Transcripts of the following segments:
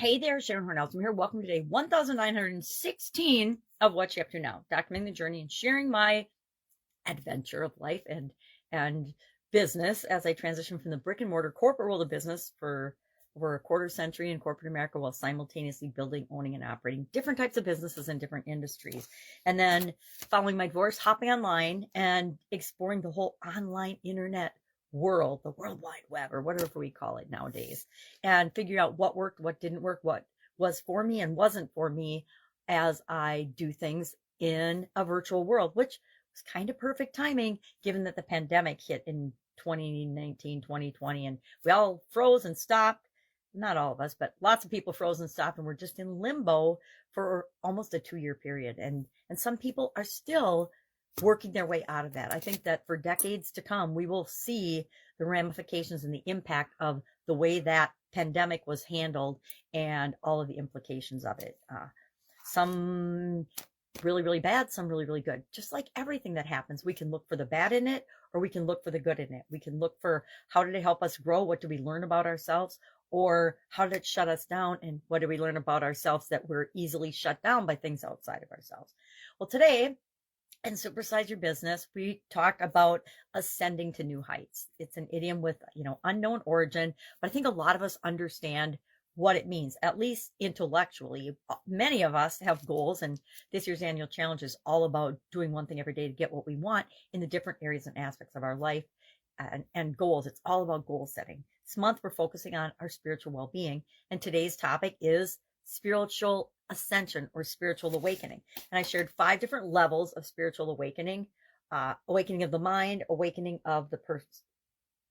Hey there, Sharon Horne-Ellstrom here. Welcome to day 1916 of What You Up To Now, documenting the journey and sharing my adventure of life and business as I transition from the brick and mortar corporate world of business for over a quarter century in corporate America while simultaneously building, owning, and operating different types of businesses in different industries. And then following my divorce, hopping online and exploring the whole online internet world, the World Wide Web, or whatever we call it nowadays, and figure out what worked, what didn't work, what was for me and wasn't for me as I do things in a virtual world, which was kind of perfect timing given that the pandemic hit in 2019, 2020, and we all froze and stopped. Not all of us, but lots of people froze and stopped, and we're just in limbo for almost a 2-year period. And some people are still working their way out of that. I think that for decades to come, we will see the ramifications and the impact of the way that pandemic was handled and all of the implications of it. Some really, really bad, some really, really good. Just like everything that happens, we can look for the bad in it, or we can look for the good in it. We can look for how did it help us grow? What did we learn about ourselves? Or how did it shut us down? And what did we learn about ourselves that we're easily shut down by things outside of ourselves? Well, today, in Supersize Your Business, we talk about ascending to new heights. It's an idiom with, unknown origin, but I think a lot of us understand what it means, at least intellectually. Many of us have goals, and this year's annual challenge is all about doing one thing every day to get what we want in the different areas and aspects of our life and goals. It's all about goal setting. This month, we're focusing on our spiritual well-being, and today's topic is spiritual ascension or spiritual awakening. And I shared 5 different levels of spiritual awakening: awakening of the mind, awakening of the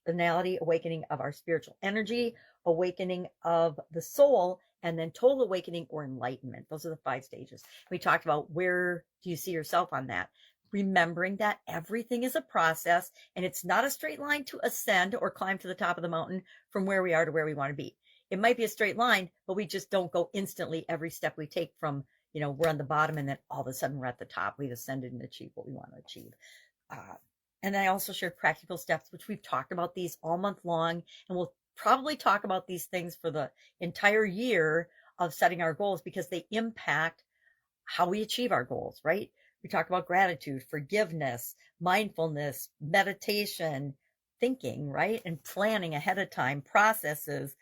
personality, awakening of our spiritual energy, awakening of the soul, and then total awakening or enlightenment. Those are the 5 stages. We talked about where do you see yourself on that? Remembering that everything is a process and it's not a straight line to ascend or climb to the top of the mountain from where we are to where we want to be. It might be a straight line, but we just don't go instantly every step we take from, we're on the bottom and then all of a sudden we're at the top. We've ascended and achieved what we want to achieve. And I also shared practical steps, which we've talked about these all month long. And we'll probably talk about these things for the entire year of setting our goals because they impact how we achieve our goals, right? We talk about gratitude, forgiveness, mindfulness, meditation, thinking, right? And planning ahead of time, processes,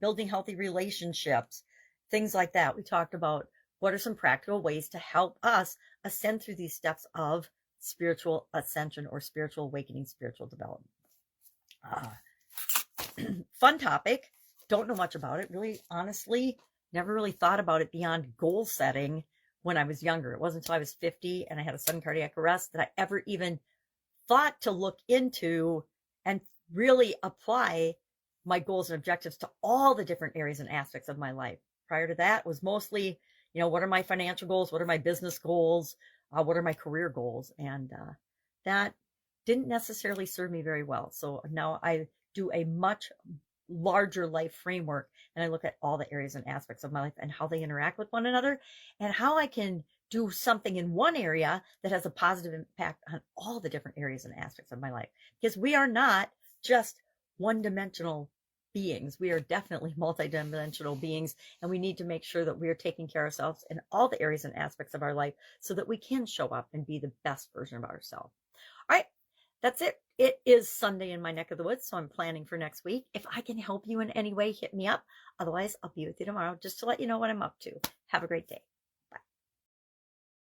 building healthy relationships, things like that. We talked about what are some practical ways to help us ascend through these steps of spiritual ascension or spiritual awakening, spiritual development. Fun topic. Don't know much about it. Really, honestly, never really thought about it beyond goal setting when I was younger. It wasn't until I was 50 and I had a sudden cardiac arrest that I ever even thought to look into and really apply my goals and objectives to all the different areas and aspects of my life. Prior to that was mostly, what are my financial goals? What are my business goals? What are my career goals? And that didn't necessarily serve me very well. So now I do a much larger life framework and I look at all the areas and aspects of my life and how they interact with one another and how I can do something in one area that has a positive impact on all the different areas and aspects of my life. Because we are not just one-dimensional beings. We are definitely multidimensional beings, and we need to make sure that we are taking care of ourselves in all the areas and aspects of our life so that we can show up and be the best version of ourselves. All right, that's it. It is Sunday in my neck of the woods, so I'm planning for next week. If I can help you in any way, hit me up. Otherwise, I'll be with you tomorrow just to let you know what I'm up to. Have a great day.